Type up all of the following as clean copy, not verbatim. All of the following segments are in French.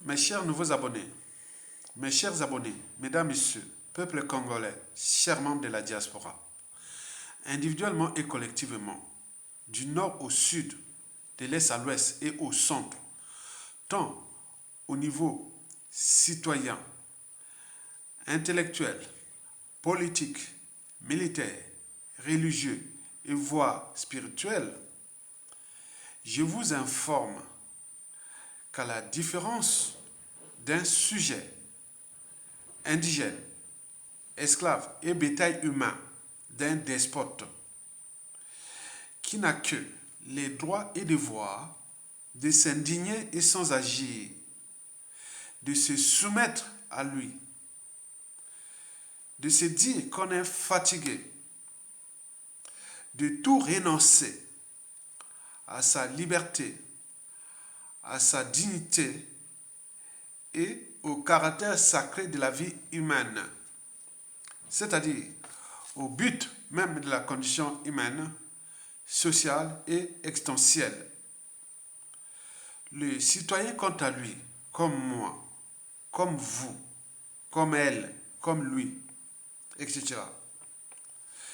Mes chers nouveaux abonnés, mes chers abonnés, mesdames, messieurs, peuple congolais, chers membres de la diaspora, individuellement et collectivement, du nord au sud, de l'est à l'ouest et au centre, tant au niveau citoyen, intellectuel, politique, militaire, religieux et voire spirituel, je vous informe qu'à la différence d'un sujet indigène, esclave et bétail humain d'un despote qui n'a que les droits et devoirs de s'indigner et sans agir, de se soumettre à lui, de se dire qu'on est fatigué, de tout renoncer à sa liberté, à sa dignité et au caractère sacré de la vie humaine, c'est-à-dire au but même de la condition humaine, sociale et existentielle. Le citoyen, quant à lui, comme moi, comme vous, comme elle, comme lui, etc.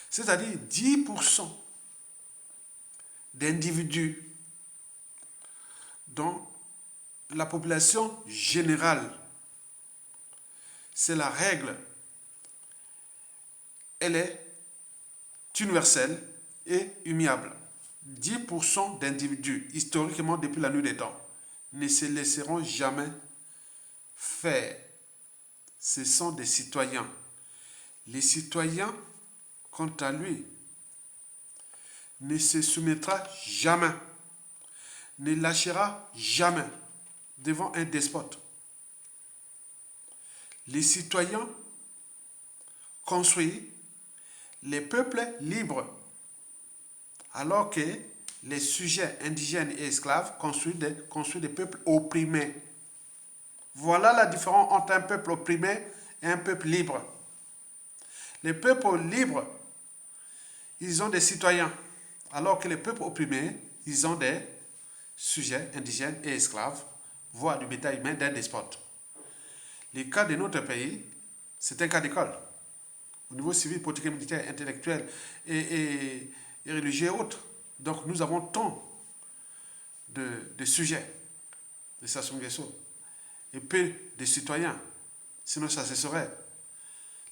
C'est-à-dire 10% d'individus dont la population générale, c'est la règle, elle est universelle et immuable. 10% d'individus, historiquement depuis la nuit des temps, ne se laisseront jamais faire. Ce sont des citoyens. Les citoyens, quant à lui, ne se soumettra jamais, ne lâchera jamais devant un despote. Les citoyens construisent les peuples libres, alors que les sujets indigènes et esclaves construisent des peuples opprimés. Voilà la différence entre un peuple opprimé et un peuple libre. Les peuples libres, ils ont des citoyens, alors que les peuples opprimés, ils ont des sujets indigènes et esclaves, voire du bétail humain d'un despote. Le cas de notre pays, c'est un cas d'école. Au niveau civil, politique, militaire, intellectuel et religieux et autres. Donc nous avons tant de sujets de Sassou Nguesso et peu de citoyens. Sinon ça cesserait.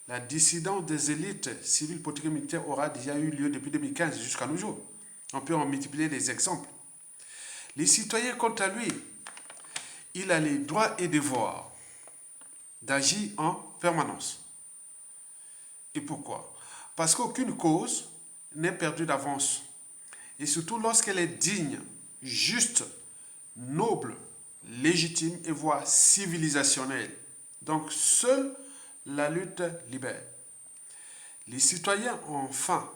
La dissidence des élites civiles, politiques et militaires aura déjà eu lieu depuis 2015 jusqu'à nos jours. On peut en multiplier les exemples. Les citoyens, quant à lui, il a les droits et devoirs d'agir en permanence. Et pourquoi? Parce qu'aucune cause n'est perdue d'avance. Et surtout lorsqu'elle est digne, juste, noble, légitime et voire civilisationnelle. Donc seule la lutte libère. Les citoyens ont enfin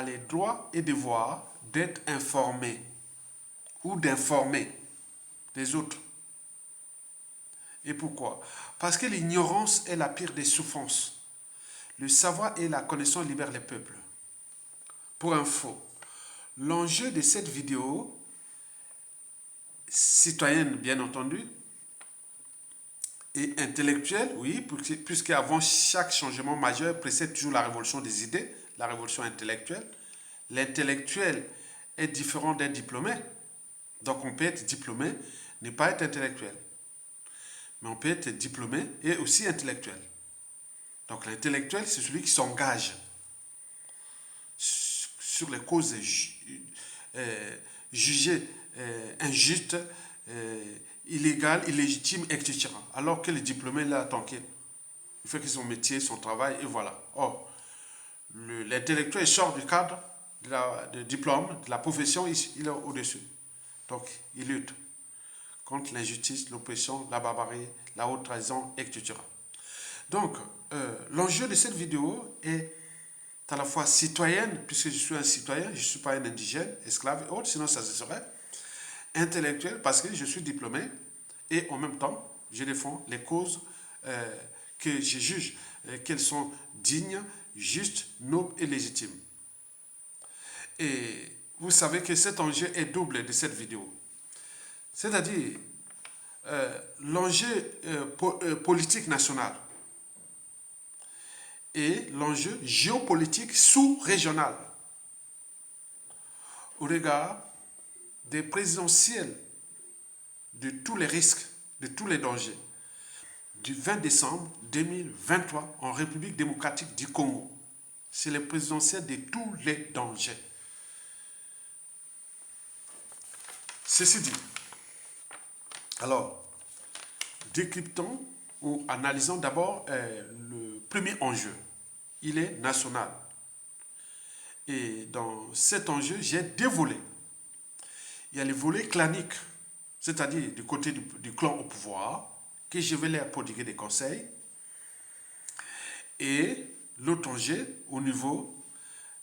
les droits et devoirs d'être informés ou d'informer les autres. Et pourquoi? Parce que l'ignorance est la pire des souffrances. Le savoir et la connaissance libèrent les peuples. Pour info, l'enjeu de cette vidéo, citoyenne bien entendu, et intellectuelle, oui, puisqu'avant chaque changement majeur précède toujours la révolution des idées, la révolution intellectuelle. L'intellectuel est différent d'un diplômé. Donc on peut être diplômé, ne pas être intellectuel. Mais on peut être diplômé et aussi intellectuel. Donc l'intellectuel, c'est celui qui s'engage sur les causes jugées injustes, illégales, illégitimes, etc. Alors que le diplômé, là, tranquille. Il fait que son métier, son travail, et voilà. Or, l'intellectuel sort du cadre du diplôme, de la profession, il est au-dessus. Donc, il lutte contre l'injustice, l'oppression, la barbarie, la haute trahison, etc. Donc, l'enjeu de cette vidéo est à la fois citoyenne, puisque je suis un citoyen, je ne suis pas un indigène, esclave et autres, sinon ça se serait. Intellectuel, parce que je suis diplômé, et en même temps, je défends les causes que je juge qu'elles sont dignes, justes, nobles et légitimes. Et vous savez que cet enjeu est double de cette vidéo. C'est-à-dire, l'enjeu politique national et l'enjeu géopolitique sous-régional au regard des présidentielles, de tous les risques, de tous les dangers, du 20 décembre 2023 en République démocratique du Congo. C'est les présidentielles de tous les dangers. Ceci dit, alors, décryptons ou analysons d'abord le premier enjeu. Il est national. Et dans cet enjeu, j'ai deux volets. Il y a le volet clanique, c'est-à-dire du côté du clan au pouvoir, que je vais leur prodiguer des conseils. Et l'autre enjeu au niveau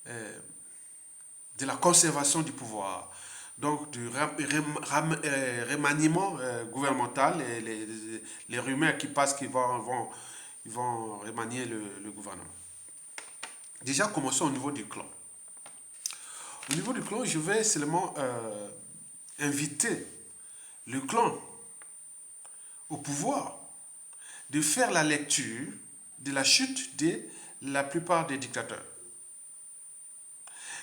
de la conservation du pouvoir. Donc du remaniement gouvernemental et les rumeurs qui passent qu'ils vont remanier le gouvernement. Déjà, commençons au niveau du clan. Au niveau du clan, je vais seulement inviter le clan au pouvoir de faire la lecture de la chute de la plupart des dictateurs.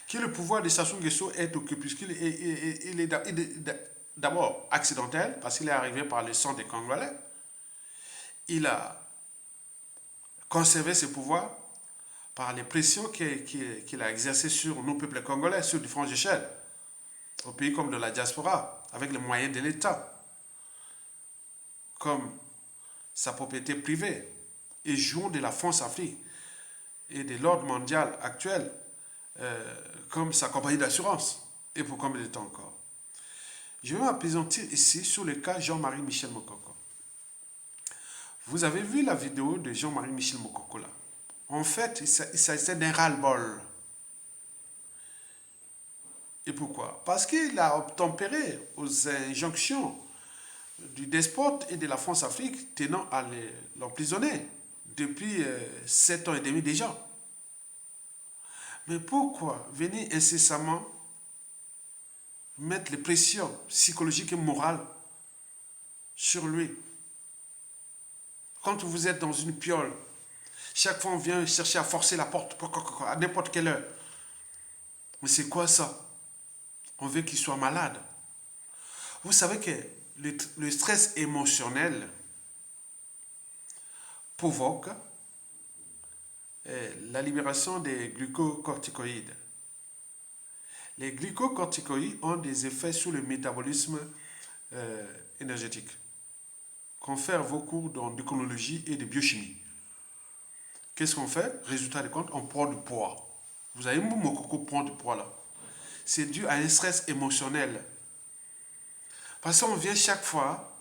Que le pouvoir de Sassou Nguesso est occupé, puisqu'il est d'abord accidentel, parce qu'il est arrivé par le sang des Congolais. Il a conservé ce pouvoir par les pressions qu'il a exercées sur nos peuples congolais, sur différentes échelles, au pays comme de la diaspora, avec les moyens de l'État, comme sa propriété privée, et jouant de la France Afrique et de l'ordre mondial actuel, comme sa compagnie d'assurance, et pour combien de temps encore. Je vais m'appesantir ici sur le cas Jean-Marie Michel Mokoko. Vous avez vu la vidéo de Jean-Marie Michel Mokoko là. En fait, il s'agissait d'un ras-le-bol. Et pourquoi? Parce qu'il a obtempéré aux injonctions du despote et de la France-Afrique tenant à l'emprisonner depuis 7 ans et demi déjà. Mais pourquoi venir incessamment mettre les pressions psychologiques et morales sur lui? Quand vous êtes dans une piole, chaque fois on vient chercher à forcer la porte à n'importe quelle heure. Mais c'est quoi ça? On veut qu'il soit malade. Vous savez que le stress émotionnel provoque la libération des glucocorticoïdes. Les glucocorticoïdes ont des effets sur le métabolisme énergétique. Confère vos cours d'endocrinologie et de biochimie. Qu'est-ce qu'on fait? Résultat de compte, on prend du poids. Vous avez mon coco prend du poids là. C'est dû à un stress émotionnel. Parce qu'on vient chaque fois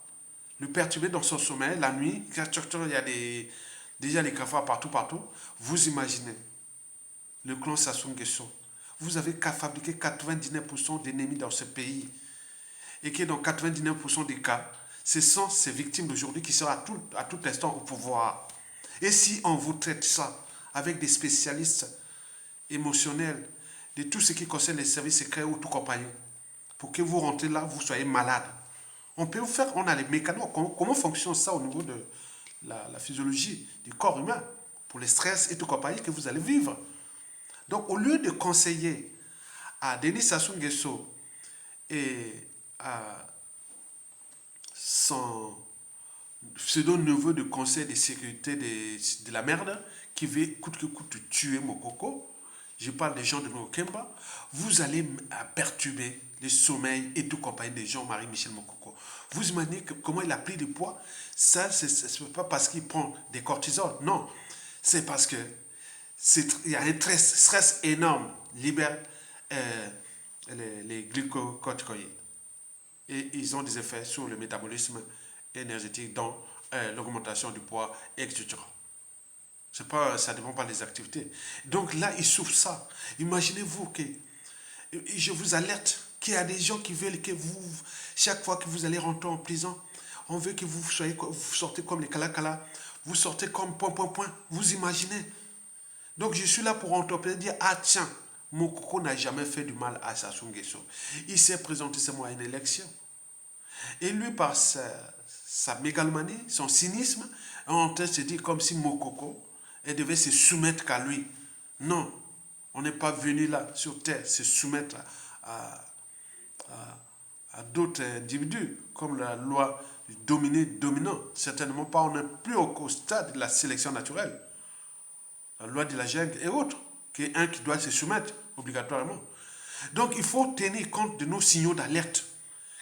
le perturber dans son sommeil, la nuit, il y a déjà les cafards partout. Vous imaginez, le clan Sassou Nguesso, vous avez qu'à fabriquer 99% d'ennemis dans ce pays. Et que dans 99% des cas, ce sont ces victimes d'aujourd'hui qui seront à tout instant au pouvoir. Et si on vous traite ça avec des spécialistes émotionnels de tout ce qui concerne les services secrets ou tout compagnie, pour que vous rentrez là, vous soyez malade. On peut vous faire, on a les mécanismes, comment fonctionne ça au niveau de la physiologie du corps humain, pour les stress et tout compagnie que vous allez vivre. Donc au lieu de conseiller à Denis Sassou Nguesso et à son pseudo-neveu de conseil de sécurité de la merde, qui veut coûte que coûte tuer Mokoko, je parle des gens de Mokemba, vous allez perturber le sommeil et tout compagnie de Jean-Marie Michel Mokoko. Vous imaginez comment il a pris du poids? Ça, c'est pas parce qu'il prend des cortisol, non. C'est parce que il y a un stress énorme, libère les glucocorticoïdes. Et ils ont des effets sur le métabolisme énergétique, dont l'augmentation du poids, etc. Ça ne dépend pas des activités. Donc là, ils souffrent ça. Imaginez-vous que, je vous alerte, qu'il y a des gens qui veulent que vous, chaque fois que vous allez rentrer en prison, on veut que vous sortez comme les Kalakala, vous sortez comme ... Vous imaginez? Donc je suis là pour entreprendre, dire, ah tiens, Mokoko n'a jamais fait du mal à Sassou Nguesso. Il s'est présenté seulement à une élection. Et lui, par sa mégalomanie, son cynisme, on se dit comme si Mokoko, elle devait se soumettre qu'à lui. Non, on n'est pas venu là sur terre se soumettre à d'autres individus, comme la loi dominant. Certainement pas, on n'est plus au stade de la sélection naturelle. La loi de la jungle et autres, qui est un qui doit se soumettre obligatoirement. Donc il faut tenir compte de nos signaux d'alerte,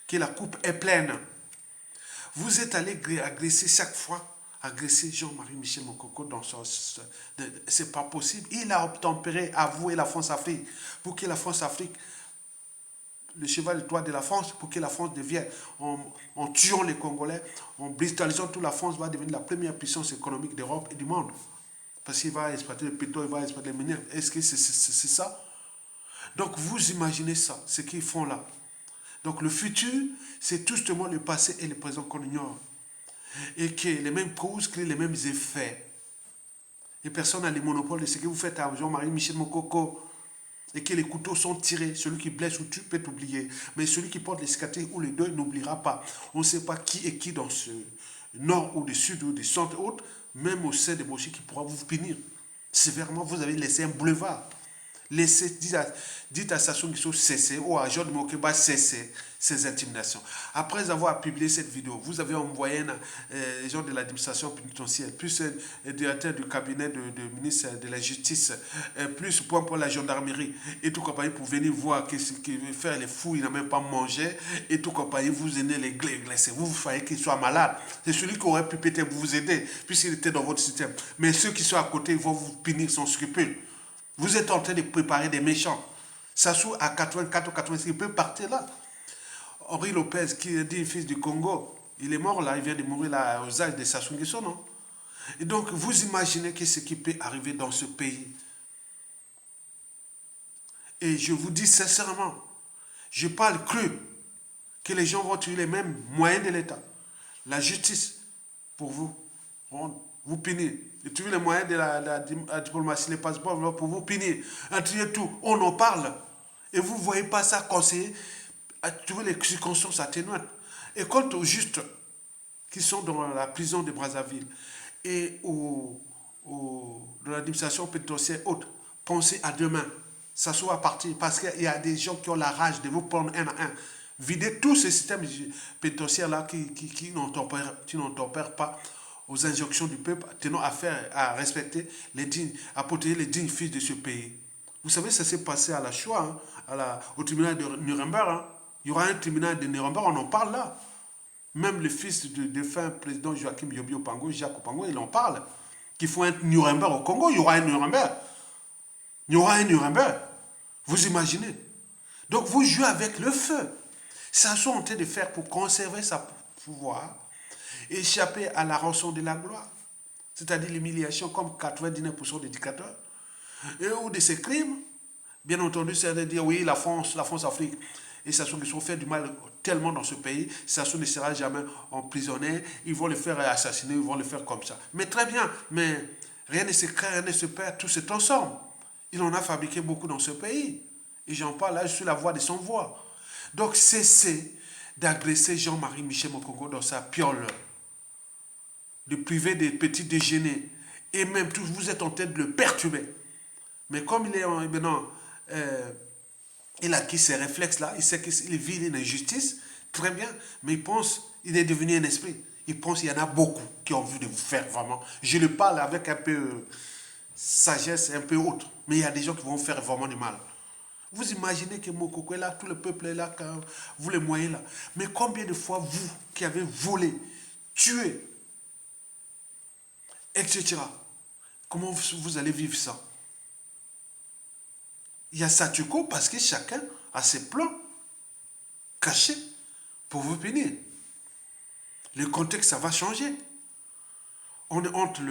que la coupe est pleine. Vous êtes allé agresser chaque fois, agresser Jean-Marie Michel Mokoko dans son... C'est pas possible. Il a obtempéré à vous et la France-Afrique pour que la France-Afrique, le cheval de toit de la France, pour que la France devienne, en tuant les Congolais, en brutalisant toute la France, va devenir la première puissance économique d'Europe et du monde. Parce qu'il va exploiter le pétrole, il va exploiter les minéraux. Est-ce que c'est ça? Donc vous imaginez ça, ce qu'ils font là. Donc le futur, c'est tout justement le passé et le présent qu'on ignore. Et que les mêmes causes créent les mêmes effets. Et personne n'a le monopole de ce que vous faites à Jean-Marie Michel Mokoko. Et que les couteaux sont tirés. Celui qui blesse ou tue peut t'oublier. Mais celui qui porte les cicatrices ou les deuils n'oubliera pas. On ne sait pas qui est qui dans ce nord ou du sud ou du centre autre, même au sein des Moshi qui pourra vous punir. Sévèrement, vous avez laissé un boulevard. Dites à Sassou Nguesso cesser ou à Jean de Mokeba cesser ces intimidations. Après avoir publié cette vidéo, vous avez envoyé les gens de l'administration pénitentiaire, plus le directeur du cabinet du ministre de la Justice, plus pour la gendarmerie et tout compagnie pour venir voir ce qu'il veut faire les fous, il n'a même pas mangé et tout compagnie, vous aidez les glacés. Vous fallait qu'il soit malade. C'est celui qui aurait pu peut-être vous aider puisqu'il était dans votre système. Mais ceux qui sont à côté, ils vont vous punir sans scrupule. Vous êtes en train de préparer des méchants. Sassou, à 84 ou 86, il peut partir là. Henri Lopez, qui est dit fils du Congo, il est mort là, il vient de mourir là aux âges de Sassou Nguesso, non? Et donc, vous imaginez ce qui peut arriver dans ce pays. Et je vous dis sincèrement, je parle cru, que les gens vont tuer les mêmes moyens de l'État. La justice, pour vous punir. Et tuer les moyens de la diplomatie, les passeports pour vous punir. Tuer tout, on en parle. Et vous ne voyez pas ça conseiller à trouver les circonstances atténuantes. Et quant aux justes qui sont dans la prison de Brazzaville et dans l'administration pénitentiaire haute, pensez à demain. Ça soit partir parce qu'il y a des gens qui ont la rage de vous prendre un à un. Vider tous ces systèmes pénitentiaires-là qui n'entempèrent pas aux injonctions du peuple, tenant à respecter les dignes, à protéger les dignes fils de ce pays. Vous savez, ça s'est passé à la Shoah, au tribunal de Nuremberg. Hein. Il y aura un tribunal de Nuremberg, on en parle là. Même le fils du défunt président Joachim Yobio Pango, Jacques Pango, il en parle. Qu'il faut un Nuremberg au Congo, il y aura un Nuremberg. Il y aura un Nuremberg. Vous imaginez? Donc vous jouez avec le feu. Ça sont en train de faire pour conserver sa pouvoir, échapper à la rançon de la gloire, c'est-à-dire l'humiliation comme 99% des dictateurs, et ou de ces crimes. Bien entendu, c'est de dire oui, la France-Afrique, et Sassou Nguesso fait du mal tellement dans ce pays, Sassou ne sera jamais emprisonné, ils vont le faire assassiner, ils vont le faire comme ça. Mais très bien, mais rien ne se crée, rien ne se perd, tout se transforme. Il en a fabriqué beaucoup dans ce pays. Et j'en parle là, je suis la voix de son voix. Donc cessez d'agresser Jean-Marie Michel Mokoko dans sa piole, de priver des petits déjeuners, et même tout, vous êtes en train de le perturber. Mais comme il est maintenant, il a acquis ces réflexes-là, il sait qu'il vit une injustice, très bien, mais il est devenu un esprit. Il pense qu'il y en a beaucoup qui ont envie de vous faire vraiment. Je le parle avec un peu sagesse, un peu autre, mais il y a des gens qui vont faire vraiment du mal. Vous imaginez que Mokoko est là, tout le peuple est là, quand vous les moyens là. Mais combien de fois vous qui avez volé, tué, etc., comment vous allez vivre ça? Il y a Satiko parce que chacun a ses plans cachés pour vous punir. Le contexte, ça va changer. On est entre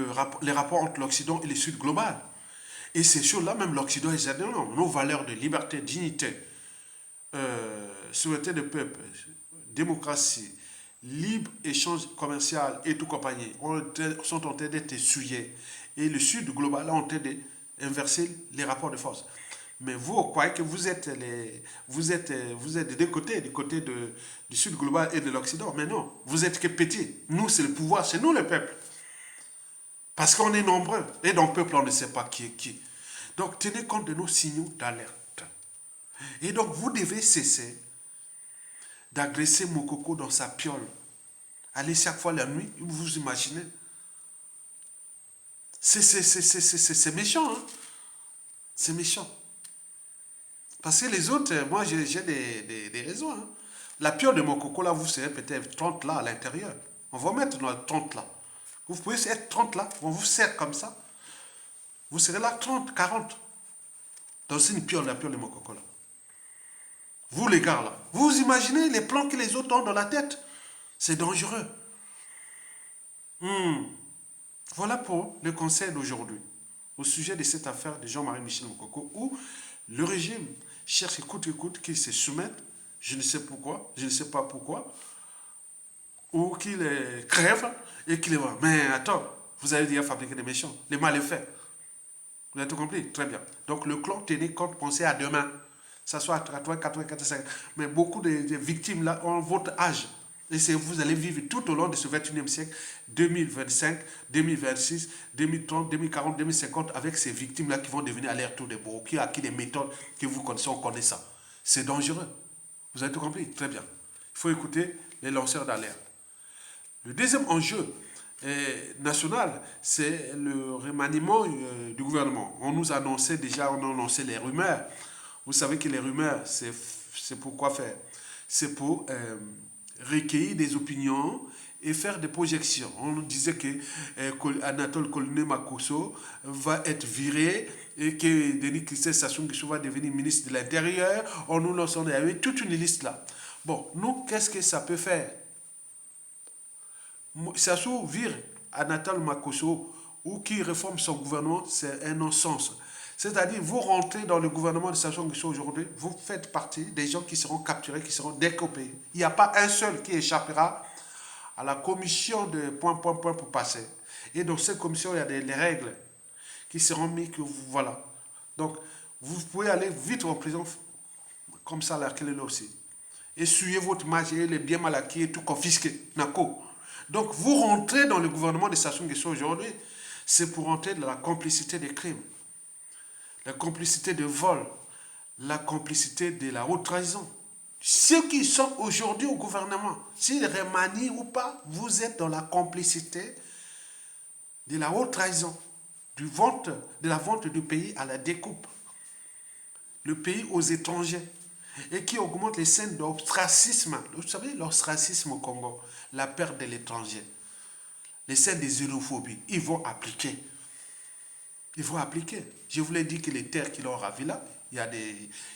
les rapports entre l'Occident et le Sud global. Et ces choses-là, même l'Occident est dit non, nos valeurs de liberté, dignité, souveraineté de peuple, démocratie, libre échange commercial et tout compagnie sont en train d'être souillés. Et le Sud global est en train d'inverser les rapports de force. Mais vous croyez que vous êtes des deux côtés, du côté du Sud global et de l'Occident. Mais non, vous êtes que petits. Nous, c'est le pouvoir, c'est nous le peuple. Parce qu'on est nombreux. Et dans le peuple, on ne sait pas qui est qui. Donc, tenez compte de nos signaux d'alerte. Et donc, vous devez cesser d'agresser Mokoko dans sa piole. Allez chaque fois la nuit, vous imaginez. C'est méchant, hein. C'est méchant. Parce que les autres, moi, j'ai des raisons. Hein. La piole de Mokoko, là, vous serez peut-être 30 là à l'intérieur. On va mettre dans 30 là. Vous pouvez être 30 là, on vous sert comme ça. Vous serez là 30, 40. Dans une piole, la piole de Mokoko, là. Vous, les gars, là. Vous imaginez les plans que les autres ont dans la tête. C'est dangereux. Voilà pour le conseil d'aujourd'hui. Au sujet de cette affaire de Jean-Marie Michel Mokoko, où le régime cherche écoute qu'il se soumette, je ne sais pourquoi, je ne sais pas pourquoi, ou qu'il crève et qu'il va. Mais attends, vous avez déjà fabriqué des méchants, les malfaits. Vous avez tout compris? Très bien. Donc le clan, tenez compte, pensez à demain. Ça soit à 80, 80, 85. Mais beaucoup de victimes là ont votre âge. Et vous allez vivre tout au long de ce 21e siècle, 2025, 2026, 2030, 2040, 2050, avec ces victimes-là qui vont devenir à l'air tour des bourreaux, qui ont acquis des méthodes que vous connaissez, on connaît ça. C'est dangereux. Vous avez tout compris? Très bien. Il faut écouter les lanceurs d'alerte. Le deuxième enjeu national, c'est le remaniement du gouvernement. On nous annonçait déjà, on a annoncé les rumeurs. Vous savez que les rumeurs, c'est pour quoi faire? C'est pour recueillir des opinions et faire des projections. On nous disait que Anatole Makosso va être viré et que Denis Christophe Sassou Nguesso va devenir ministre de l'Intérieur. On nous lance, on avait toute une liste là. Bon, nous, qu'est-ce que ça peut faire? Sassou vire Anatole Makosso ou qui réforme son gouvernement, c'est un non-sens. C'est-à-dire, vous rentrez dans le gouvernement de Sassou Nguesso aujourd'hui, vous faites partie des gens qui seront capturés, qui seront découpés. Il n'y a pas un seul qui échappera à la commission de point pour passer. Et dans cette commission, il y a des règles qui seront mises que vous, voilà. Donc, vous pouvez aller vite en prison, comme ça, là, qu'elle est là aussi. Essuyez votre marge et les biens mal acquis et tout confisqué. Nako. Donc, vous rentrez dans le gouvernement de Sassou Nguesso aujourd'hui, c'est pour rentrer dans la complicité des crimes, la complicité de vol, la complicité de la haute trahison. Ceux qui sont aujourd'hui au gouvernement, s'ils remanient ou pas, vous êtes dans la complicité de la haute trahison, de la vente du pays à la découpe, le pays aux étrangers, et qui augmente les scènes d'ostracisme. Vous savez, l'ostracisme au Congo, la perte de l'étranger, les scènes de xénophobie, ils vont appliquer. Ils vont appliquer. Je vous l'ai dit que les terres qu'ils ont ravies là, il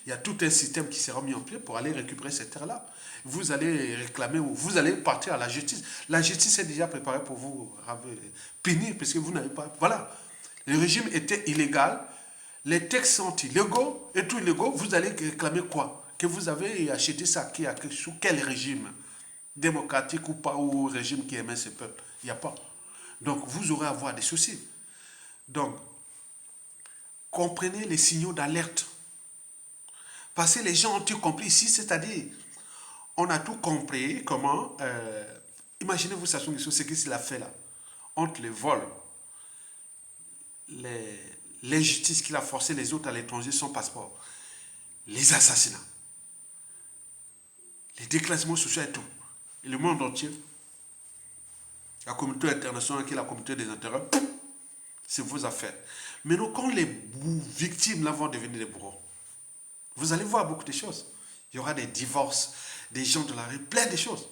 y a tout un système qui sera mis en place pour aller récupérer ces terres-là. Vous allez réclamer ou vous allez partir à la justice. La justice est déjà préparée pour vous punir parce que vous n'avez pas... Voilà. Le régime était illégal, les textes sont illégaux et tout illégaux. Vous allez réclamer quoi? Que vous avez acheté ça sous quel régime? Démocratique ou pas, ou régime qui aimait ce peuple? Il n'y a pas. Donc vous aurez à avoir des soucis. Donc, comprenez les signaux d'alerte. Parce que les gens ont tout compris ici, c'est-à-dire, on a tout compris comment... imaginez-vous Sassou Nguesso, ce qu'il a fait là. Entre les vols, l'injustice qu'il a forcé les autres à l'étranger sans passeport, les assassinats, les déclassements sociaux et tout. Et le monde entier, la communauté internationale qui est la communauté des intérêts, c'est vos affaires. Mais donc, quand les victimes là vont devenir des bourreaux, vous allez voir beaucoup de choses. Il y aura des divorces, des gens de la rue, plein de choses.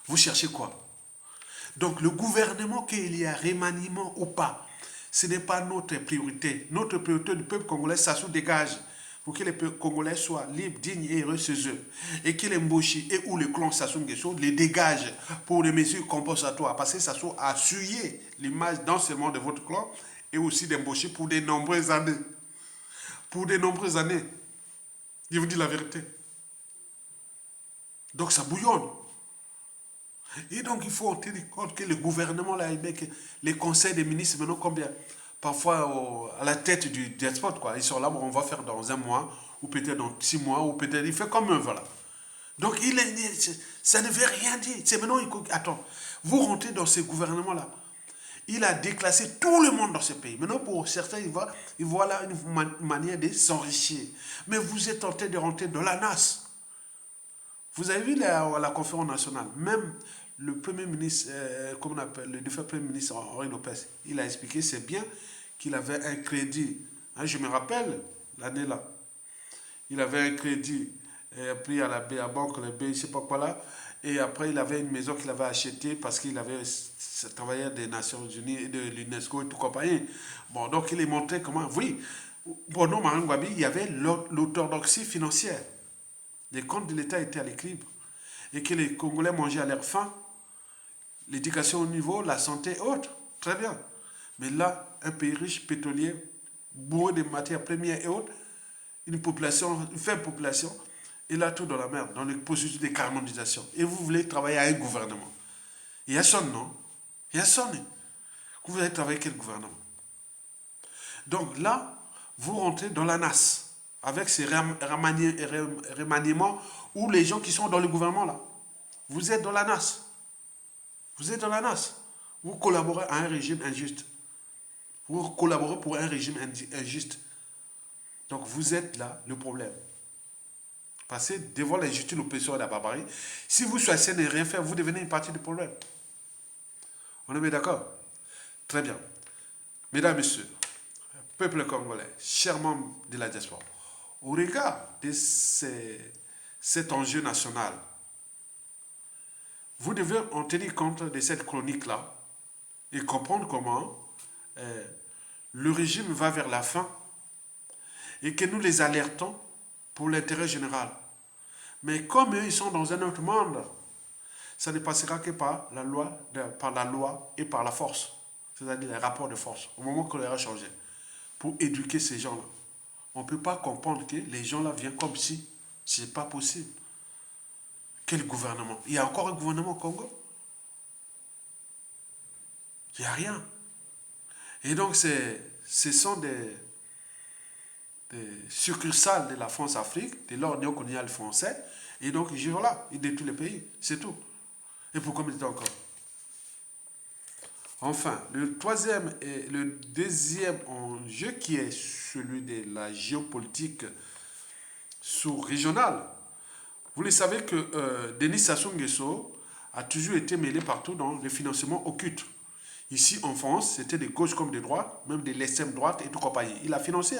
Vous cherchez quoi? Donc le gouvernement, qu'il y a remaniement ou pas, ce n'est pas notre priorité. Notre priorité du peuple congolais, ça se dégage pour que les Congolais soient libres, dignes et heureux chez eux. Et que les Mboshi et ou le clan Sassou Nguesso les dégagent pour les mesures compensatoires. Parce que Sassou a essuyé l'image non seulement de votre clan, et aussi des Mboshi pour de nombreuses années. Pour de nombreuses années. Je vous dis la vérité. Donc ça bouillonne. Et donc il faut tenir compte que le gouvernement, là, les conseils des ministres, maintenant combien? parfois à la tête du diaspora, quoi. Ils sont là, bon, on va faire dans un mois, ou peut-être dans 6 mois, ou peut-être, il fait comme eux, voilà. Donc, ça ne veut rien dire. C'est maintenant, attends, vous rentrez dans ces gouvernements-là. Il a déclassé tout le monde dans ce pays. Maintenant, pour certains, il voit là une manière de s'enrichir. Mais vous êtes en train de rentrer dans la NAS. Vous avez vu la conférence nationale, même le Premier ministre, comment on appelle, le défunt Premier ministre Henri Lopez, il a expliqué, c'est bien qu'il avait un crédit. Hein, je me rappelle, l'année là, il avait un crédit pris à la banque, la B, je ne sais pas quoi là, et après il avait une maison qu'il avait achetée parce qu'il avait travaillé des Nations Unies et de l'UNESCO et tout compagnie. Bon, donc il est montré comment, oui, bon, non, Marine Gwabi, il y avait l'orthodoxie financière. Les comptes de l'État étaient à l'équilibre et que les Congolais mangeaient à leur faim, l'éducation au niveau, la santé haute, très bien. Mais là, un pays riche, pétrolier, bourré de matières premières et autres, une faible population, et là tout dans la merde, dans le processus de carbonisation. Et vous voulez travailler à un gouvernement. Il y a son nom, il y a son nom. Vous voulez travailler avec quel gouvernement? Donc là, vous rentrez dans la NAS avec ces remaniements où les gens qui sont dans le gouvernement là, vous êtes dans la NAS. Vous êtes dans la NAS. Vous collaborez à un régime injuste. Vous collaborez pour un régime injuste. Donc vous êtes là le problème. Parce que devant l'injustice, l'oppression et la barbarie, si vous choisissez de ne rien faire, vous devenez une partie du problème. On est bien d'accord? Très bien. Mesdames, Messieurs, peuple congolais, chers membres de la diaspora, au regard de cet enjeu national, vous devez en tenir compte de cette chronique-là et comprendre comment le régime va vers la fin et que nous les alertons pour l'intérêt général. Mais comme eux, ils sont dans un autre monde, ça ne passera que par la loi et par la force, c'est-à-dire les rapports de force, au moment qu'on leur a changé, pour éduquer ces gens-là. On ne peut pas comprendre que les gens-là viennent comme si ce n'est pas possible. Quel gouvernement? Il y a encore un gouvernement au Congo? Il n'y a rien. Et donc, ce sont des succursales de la France-Afrique, de l'ordre néocolonial français, et donc, voilà, ils détruisent le pays, c'est tout. Et pour combien de temps encore? Enfin, le troisième et le deuxième enjeu qui est celui de la géopolitique sous-régionale. Vous le savez que Denis Sassou Nguesso a toujours été mêlé partout dans le financement occulte. Ici en France, c'était de gauche comme de droite, même de l'extrême droite et tout compagnie. Il a financé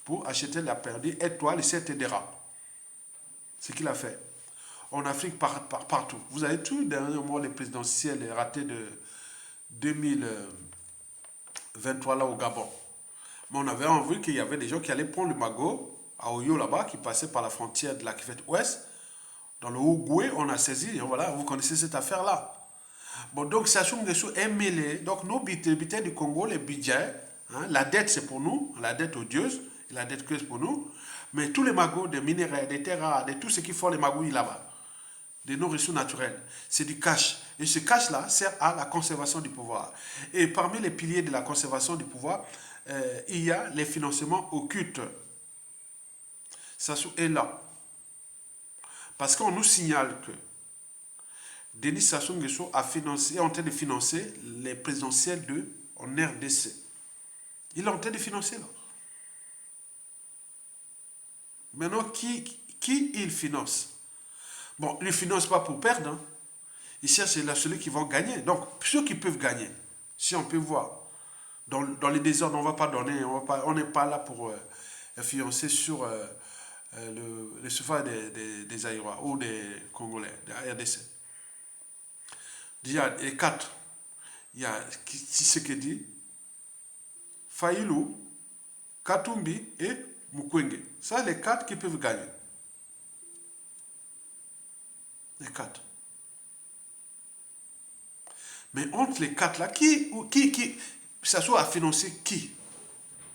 pour acheter la perdue étoile et cette rats. C'est ce qu'il a fait. En Afrique, partout. Vous avez tout dernièrement les présidentielles ratées de 2023 là au Gabon. Mais on avait envie qu'il y avait des gens qui allaient prendre le magot à Oyo là-bas, qui passaient par la frontière de la Kivet Ouest. Dans le Ougoué, on a saisi, et voilà, vous connaissez cette affaire-là. Bon, donc Sassou Nguesso est mêlé. Donc nos budgets du Congo, les budgets, hein, la dette c'est pour nous, la dette odieuse, et la dette creuse pour nous. Mais tous les magots des minéraux, des terres rares, de tout ce qui font les magouilles là-bas, de nos ressources naturelles, c'est du cash. Et ce cash-là sert à la conservation du pouvoir. Et parmi les piliers de la conservation du pouvoir, il y a les financements occultes. Sassou est là. Parce qu'on nous signale que Denis Sassou Nguesso est en train de financer les présidentielles en RDC. Il est en train de financer là. Maintenant, qui il finance? Bon, il ne finance pas pour perdre. Hein. Il cherche celui qui va gagner. Donc, ceux qui peuvent gagner, si on peut voir, dans les désordres, on ne va pas donner, on n'est pas là pour influencer sur le suffrage des Aïrois ou des Congolais, des RDC. Il y a les quatre. Il y a Tshisekedi, Faïlou, Katumbi et Mukwege. Ça, les quatre qui peuvent gagner. Les quatre. Mais entre les quatre là, qui Sassou a financé qui?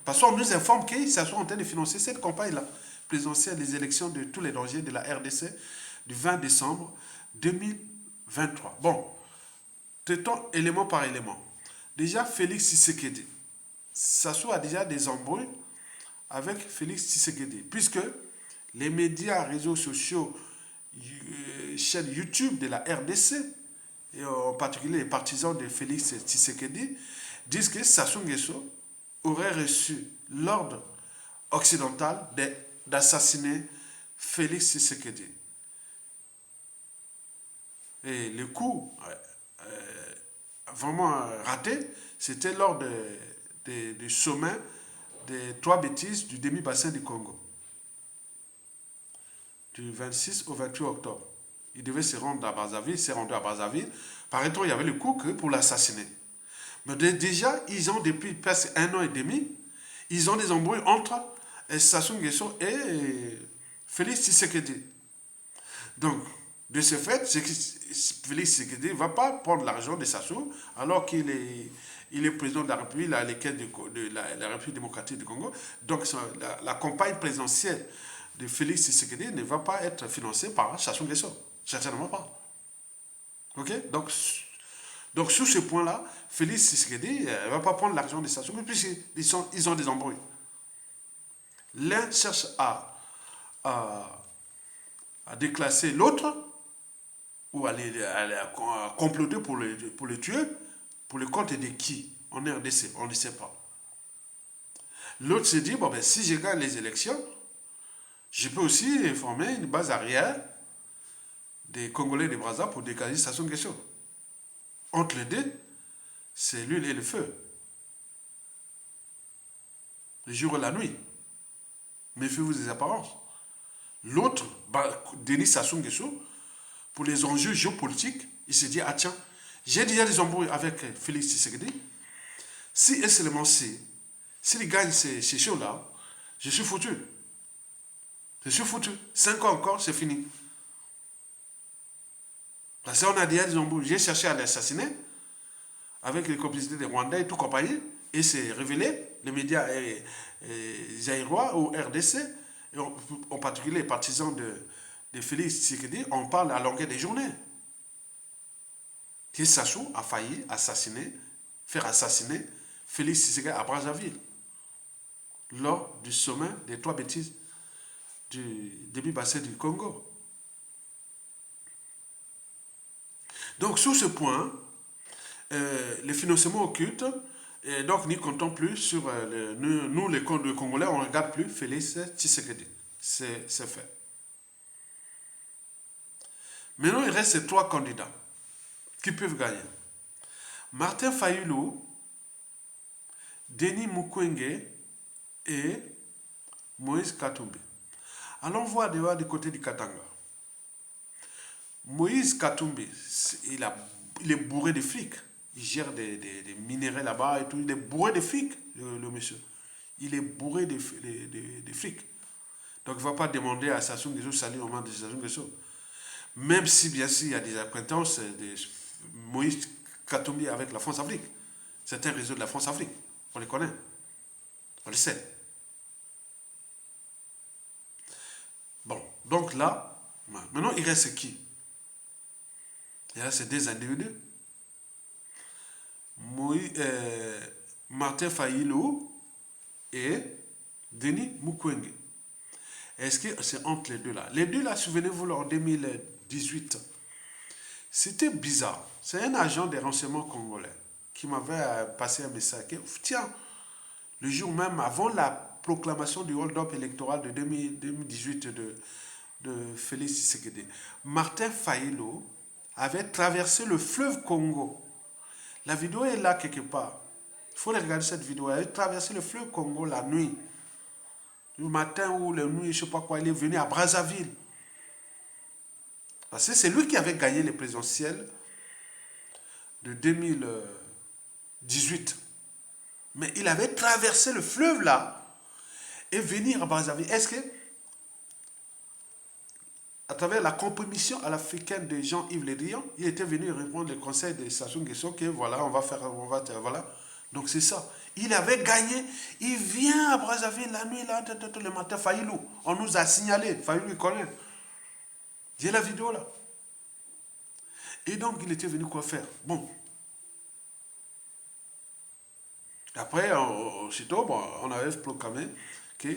Parce qu'on nous informe que Sassou est en train de financer cette campagne-là, présidentielle des élections de tous les dangers de la RDC du 20 décembre 2023. Bon, traitons élément par élément. Déjà, Félix Tshisekedi. Sassou a déjà des embrouilles avec Félix Tshisekedi, puisque les médias, réseaux sociaux, chaînes YouTube de la RDC, et en particulier les partisans de Félix Tshisekedi, disent que Sassou Nguesso aurait reçu l'ordre occidental d'assassiner Félix Tshisekedi. Et le coup vraiment raté, c'était lors du sommet des trois bêtises du demi-bassin du Congo, du 26 au 28 octobre. Il devait se rendre à Brazzaville, il s'est rendu à Brazzaville. Paraît-on, il y avait le coup que pour l'assassiner. Mais déjà, ils ont depuis presque 1 an et demi, ils ont des embrouilles entre Sassou Nguesso et Félix Tshisekedi. Donc, de ce fait, Félix Tshisekedi ne va pas prendre l'argent de Sassou alors qu'il est président de la République, de la République démocratique du Congo. Donc, la campagne présidentielle de Félix Tshisekedi ne va pas être financée par Sassou Nguesso. Certainement pas. Ok? Donc, sous ce point-là, Félix Tshisekedi ne va pas prendre l'argent de Sassou Nguesso puisqu'ils ont des embrouilles. L'un cherche à déclasser l'autre ou à comploter pour le tuer, pour le compte de qui en RDC, on ne sait pas. L'autre se dit, bon ben si je gagne les élections, je peux aussi former une base arrière des Congolais de Brazza pour dégager Sassou Nguesso. Entre les deux, c'est l'huile et le feu. Le jour et la nuit. Méfiez-vous des apparences. L'autre, Denis Sassou Nguesso, pour les enjeux géopolitiques, il se dit, ah tiens, j'ai déjà des embrouilles avec Félix Tshisekedi. Si et seulement s'il gagne ces choses-là, je suis foutu. Je suis foutu. 5 ans encore, c'est fini. Parce qu'on a déjà des embrouilles. J'ai cherché à l'assassiner avec les complicités des Rwandais et tout compagnie, et c'est révélé, les médias zaïrois ou RDC, et en particulier les partisans de Félix Tshisekedi, on parle à longueur des journées. Que Sassou a failli faire assassiner Félix Tshisekedi à Brazzaville, lors du sommet des trois bêtises du début bassin du Congo. Donc, sur ce point, les financements occultes, donc n'y comptons plus sur nous, les Congolais, on ne regarde plus Félix Tshisekedi. C'est fait. Maintenant, il reste ces 3 candidats qui peuvent gagner. Martin Fayulu, Denis Mukwege et Moïse Katumbi. Allons voir dehors du côté du Katanga. Moïse Katumbi, il est bourré de flics. Il gère des minéraux là-bas et tout. Il est bourré de flics, le monsieur. Il est bourré de flics. Donc, il ne va pas demander à Sassou Nguesso de salir au moment de Sassou Nguesso. Même si, bien sûr, il y a des acquaintances de Moïse Katumbi avec la France-Afrique. C'est un réseau de la France-Afrique. On les connaît. On le sait. Bon, donc là, maintenant, il reste qui? Il reste 2 individus. Martin Fayulu et Denis Mukwege. Est-ce que c'est entre les deux là? Les deux là, souvenez-vous, en 2018, c'était bizarre. C'est un agent des renseignements congolais qui m'avait passé un message. Tiens, le jour même avant la proclamation du hold-up électoral de 2018 de Félix Tshisekedi, Martin Fayulu avait traversé le fleuve Congo. La vidéo est là quelque part. Il faut regarder cette vidéo. Il avait traversé le fleuve Congo la nuit. Le matin ou la nuit, je ne sais pas quoi, il est venu à Brazzaville. Parce que c'est lui qui avait gagné les présidentielles de 2018. Mais il avait traversé le fleuve là et venir à Brazzaville. Est-ce que, à travers la compromission à l'africaine de Jean-Yves Le Drian, il était venu répondre le conseil de Sassou Nguesso que voilà, voilà. Donc c'est ça. Il avait gagné. Il vient à Brazzaville la nuit, là, le matin, Fayulu. On nous a signalé. Fayulu, il connaît. J'ai la vidéo là. Et donc, il était venu quoi faire? Bon. Après, aussitôt, bon, on avait proclamé que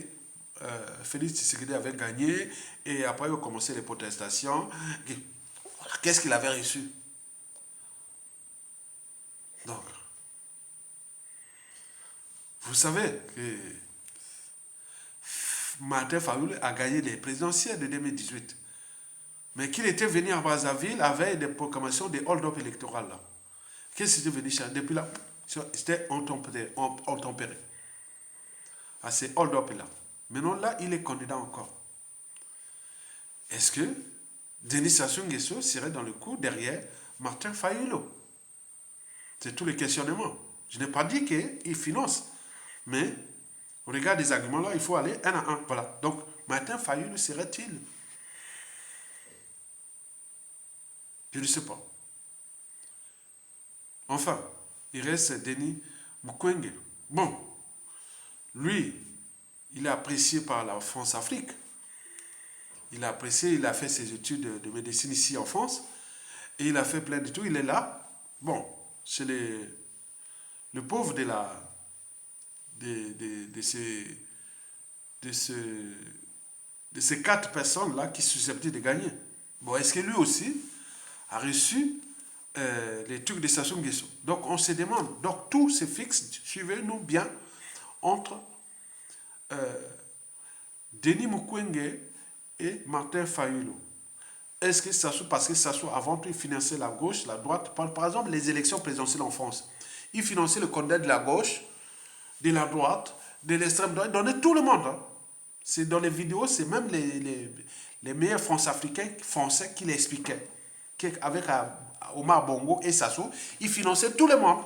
Félix Tshisekedi avait gagné et après, on a commencé les protestations. Qu'est-ce qu'il avait reçu? Donc, vous savez que Martin Fayoulou a gagné les présidentielles de 2018. Mais qu'il était venu à Brazzaville avec des proclamations de hold-up électoral là. Qu'est-ce qu'il était venu chercher? Depuis là, c'était tempéré. À ces hold-up là. Maintenant là, il est candidat encore. Est-ce que Denis Sassou Nguesso serait dans le coup derrière Martin Fayoulou? C'est tout le questionnement. Je n'ai pas dit qu'il finance, mais au regard des arguments là, il faut aller un à un. Voilà. Donc, Martin Fayoulou serait-il? Je ne sais pas. Enfin, il reste Denis Mukwege. Bon, lui, il est apprécié par la France-Afrique. Il a apprécié, il a fait ses études de médecine ici en France. Et il a fait plein de tout. Il est là. Bon, c'est le pauvre de de, ce, de ces quatre personnes-là qui sont susceptibles de gagner. Bon, est-ce que lui aussi a reçu les trucs de Sassou Nguesso? Donc, on se demande. Donc, tout se fixe, suivez-nous bien, entre Denis Mukwege et Martin Fayoulou. Est-ce que Sassou, parce que Sassou, avant tout, il finançait la gauche, la droite, par exemple, les élections présidentielles en France, il finançait le candidat de la gauche, de la droite, de l'extrême droite, il donnait tout le monde. Hein. C'est dans les vidéos, c'est même les meilleurs France-Africains français qui l'expliquaient. Avec Omar Bongo et Sassou, ils finançaient tout le monde.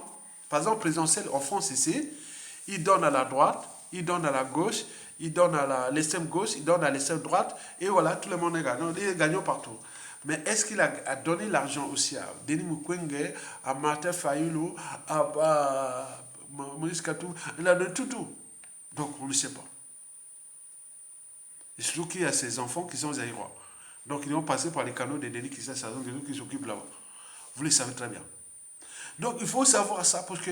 Par exemple, présidentiel en France ici, ils donnent à la droite, ils donnent à la gauche, ils donnent à l'extrême gauche, ils donnent à l'extrême droite, et voilà, tout le monde est gagnant, il est gagnant partout. Mais est-ce qu'il a donné l'argent aussi à Denis Mukwege, à Martin Fayoulou, à Moïse Katou? Il a donné tout. Donc, on ne sait pas. Et surtout qu'il y a ces enfants qui sont zaïrois. Donc, ils vont passer par les canaux de Denis qui s'occupent là-bas. Vous le savez très bien. Donc, il faut savoir ça parce que,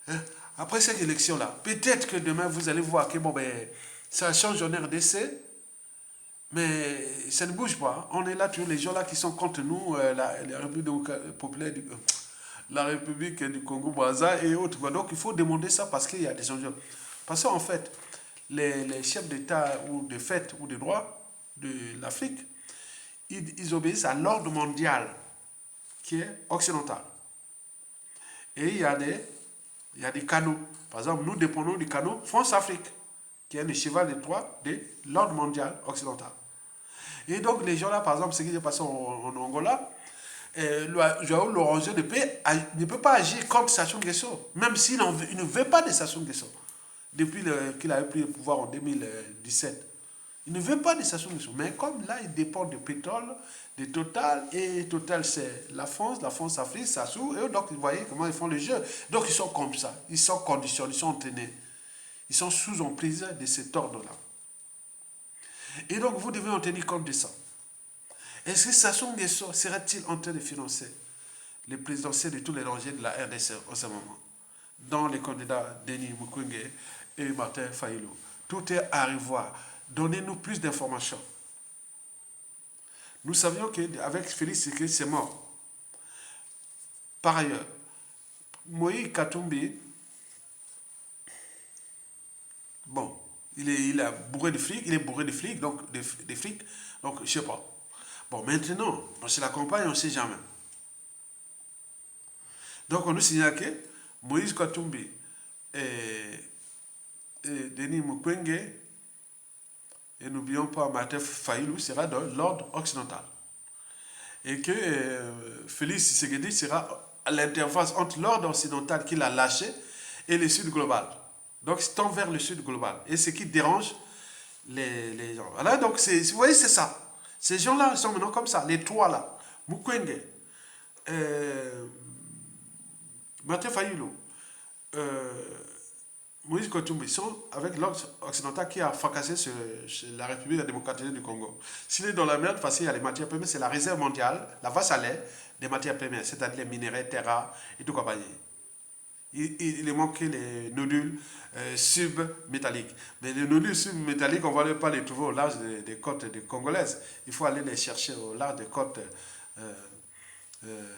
hein, après cette élection-là, peut-être que demain, vous allez voir que bon, ben, ça change en RDC, mais ça ne bouge pas. On est là, tous les gens là qui sont contre nous, la République populaire la République du Congo-Brazza et autres. Donc, il faut demander ça parce qu'il y a des enjeux. Parce qu'en fait, les chefs d'État ou de fait ou de droit de l'Afrique, ils obéissent à l'ordre mondial qui est occidental. Et il y a des canaux. Par exemple, nous dépendons du canot France-Afrique, qui est le cheval de Troie de l'ordre mondial occidental. Et donc, les gens là, par exemple, ce qui s'est passé en Angola, Joao Lourenço ne peut pas agir contre Sassou Nguesso, même s'il ne veut pas de Sassou Nguesso, depuis qu'il a pris le pouvoir en 2017. Il ne veut pas de Sassou Nguesso. Mais comme là, il dépend du pétrole, de Total, et Total, c'est la France Afrique, Sassou, et donc, vous voyez comment ils font le jeu. Donc, ils sont comme ça. Ils sont conditionnés, ils sont entraînés. Ils sont sous emprise de cet ordre-là. Et donc, vous devez en tenir compte de ça. Est-ce que Sassou Nguesso serait-il en train de financer les présidentielles de tous les rangers de la RDC en ce moment, dans les candidats Denis Mukwege et Martin Fayoulou? Tout est à revoir. Donnez-nous plus d'informations. Nous savions qu'avec Félix Tshisekedi, c'est mort. Par ailleurs, Moïse Katumbi, bon, il est bourré de flics, donc des flics, donc je sais pas. Bon, maintenant, on se la campagne, on ne sait jamais. Donc, on nous signale que Moïse Katumbi et Denis Mukwege, et n'oublions pas Martin Fayoulou, sera dans l'ordre occidental. Et que Félix Tshisekedi sera à l'interface entre l'ordre occidental qu'il a lâché et le sud global. Donc, c'est tend vers le sud global. Et ce qui dérange les gens. Voilà, donc, vous voyez, c'est ça. Ces gens-là sont maintenant comme ça, les trois là. Mukwege, Martin Fayoulou, Moïse Katumbi sont avec l'ordre occidental qui a fracassé la République démocratique du Congo. S'il est dans la merde, parce qu'il y a les matières premières, c'est la réserve mondiale, la vache à lait des matières premières, c'est-à-dire les minéraux, terres rares et tout compagnie. Il manque les nodules submétalliques. Mais les nodules submétalliques, on ne va pas les trouver au large des côtes congolaises. Il faut aller les chercher au large des côtes euh, euh,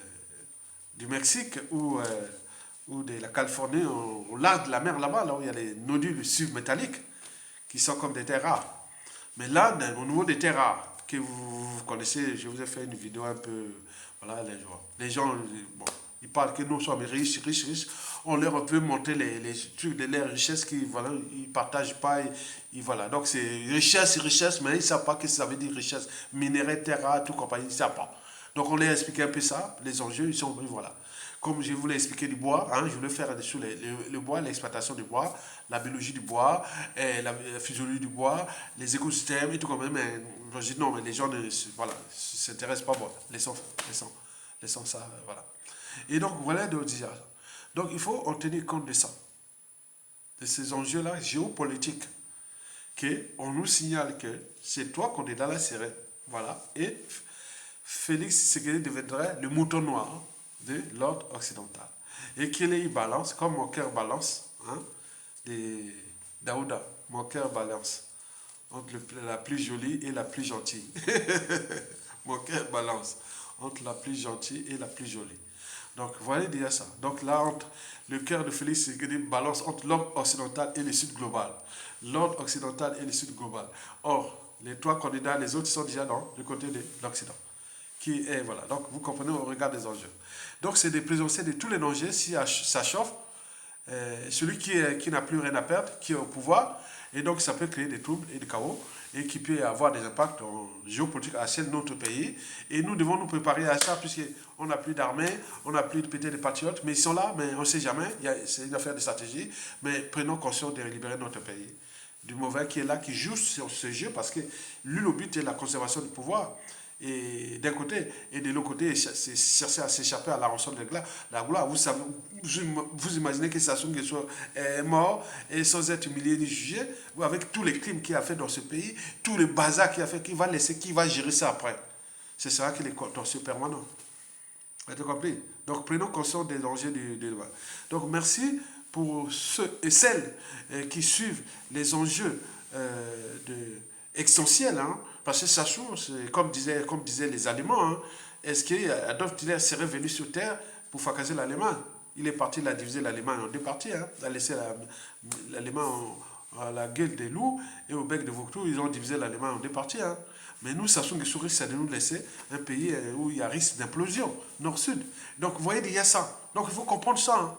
du Mexique ou de la Californie, au large de la mer là-bas, là où il y a les nodules submétalliques qui sont comme des terres rares. Mais là, au niveau des terres rares, que vous connaissez, je vous ai fait une vidéo un peu. Voilà, les gens bon, ils parlent que nous sommes riches, riches, riches. On leur veut montrer les trucs de leurs richesses qu'ils voilà, ils partagent pas. Voilà. Donc c'est richesse, richesse, mais ils ne savent pas ce que ça veut dire richesse. Minerais, terre rare, tout compagnie, ils ne savent pas. Donc on leur a expliqué un peu ça, les enjeux, ils sont, voilà. Comme je voulais expliquer du bois, hein, je voulais faire sur le bois, l'exploitation du bois, la biologie du bois, la physiologie du bois, les écosystèmes et tout quand même. Mais je dis non, mais les gens ne voilà, s'intéressent pas. Bon, laissons ça, voilà. Et donc voilà de dire. Donc il faut en tenir compte de ça, de ces enjeux-là géopolitiques, qu'on nous signale que c'est toi qu'on est dans la série, voilà, et Félix Tshisekedi deviendrait le mouton noir de l'ordre occidental. Et qu'il y balance, comme mon cœur balance, hein, des Daouda, mon cœur balance entre la plus jolie et la plus gentille. Mon cœur balance entre la plus gentille et la plus jolie. Donc, vous voyez déjà ça. Donc là, entre le cœur de Félix Tshisekedi balance entre l'ordre occidental et le sud global. L'ordre occidental et le sud global. Or, les trois candidats, les autres sont déjà dans le côté de l'Occident. Qui est, voilà. Donc, vous comprenez au regard des enjeux. Donc, c'est des présoncés de tous les dangers. Si ça chauffe, celui qui n'a plus rien à perdre, qui est au pouvoir, et donc ça peut créer des troubles et des chaos, et qui peut avoir des impacts géopolitiques à celle de notre pays. Et nous devons nous préparer à ça, puisqu'on n'a plus d'armée, on n'a plus peut-être des patriotes, mais ils sont là, mais on ne sait jamais, c'est une affaire de stratégie, mais prenons conscience de libérer notre pays du mauvais qui est là, qui joue sur ce jeu, parce que lui, le but est la conservation du pouvoir. Et d'un côté, et de l'autre côté, c'est chercher à s'échapper à la rançon de la gloire. Vous imaginez que Sassou Nguesso est mort et sans être humilié ni jugé, avec tous les crimes qu'il a fait dans ce pays, tous les bazars qu'il a fait, qui va gérer ça après. Ce sera qu'il est contentieux permanent. Vous avez compris? Donc prenons conscience des dangers du débat. Donc merci pour ceux et celles qui suivent les enjeux essentiels, hein, parce que Sassou, comme disaient les Allemands, hein, est-ce qu'Adolf Hitler serait venu sur Terre pour fracasser l'Allemagne? Il est parti, il a divisé l'Allemagne en deux parties, hein. Il a laissé l'Allemagne à la gueule des loups et au bec de Vauclou, ils ont divisé l'Allemagne en deux parties, hein. Mais nous, Sassou Nguesso risque de nous laisser un pays où il y a risque d'implosion, nord-sud. Donc, vous voyez, il y a ça. Donc, il faut comprendre ça, hein.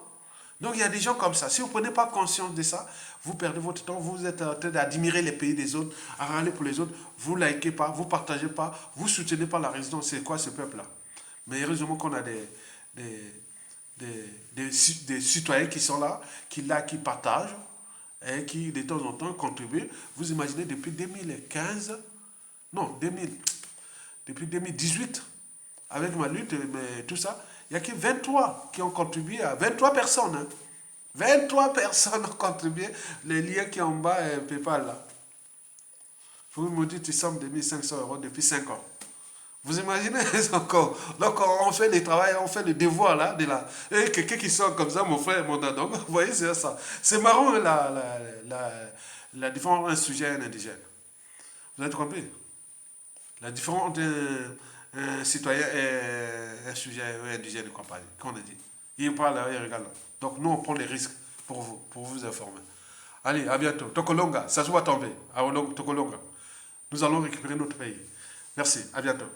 Donc il y a des gens comme ça. Si vous ne prenez pas conscience de ça, vous perdez votre temps, vous êtes en train d'admirer les pays des autres, à râler pour les autres, vous ne likez pas, vous ne partagez pas, vous ne soutenez pas la résistance. C'est quoi ce peuple-là? Mais heureusement qu'on a des citoyens qui sont là, qui partagent et qui de temps en temps contribuent. Vous imaginez depuis 2015, non, depuis 2018, avec ma lutte, mais tout ça, il n'y a que 23 qui ont contribué, 23 personnes. Hein. 23 personnes ont contribué. Les liens qui sont en bas, PayPal là. Vous me dites, ils sont de 1500 € depuis 5 ans. Vous imaginez encore? Donc on fait le travail, on fait le devoir là. Et quelqu'un qui sort comme ça, mon frère, mon dad. Donc vous voyez, c'est ça. C'est marrant la différence entre un sujet et un indigène. Vous avez compris? La différence entre un citoyen et un sujet indigène de compagnie, qu'on a dit. Il parle là, il regarde là. Donc nous, on prend les risques pour vous informer. Allez, à bientôt. Tokolonga, ça se voit tomber. Tokolonga. Nous allons récupérer notre pays. Merci, à bientôt.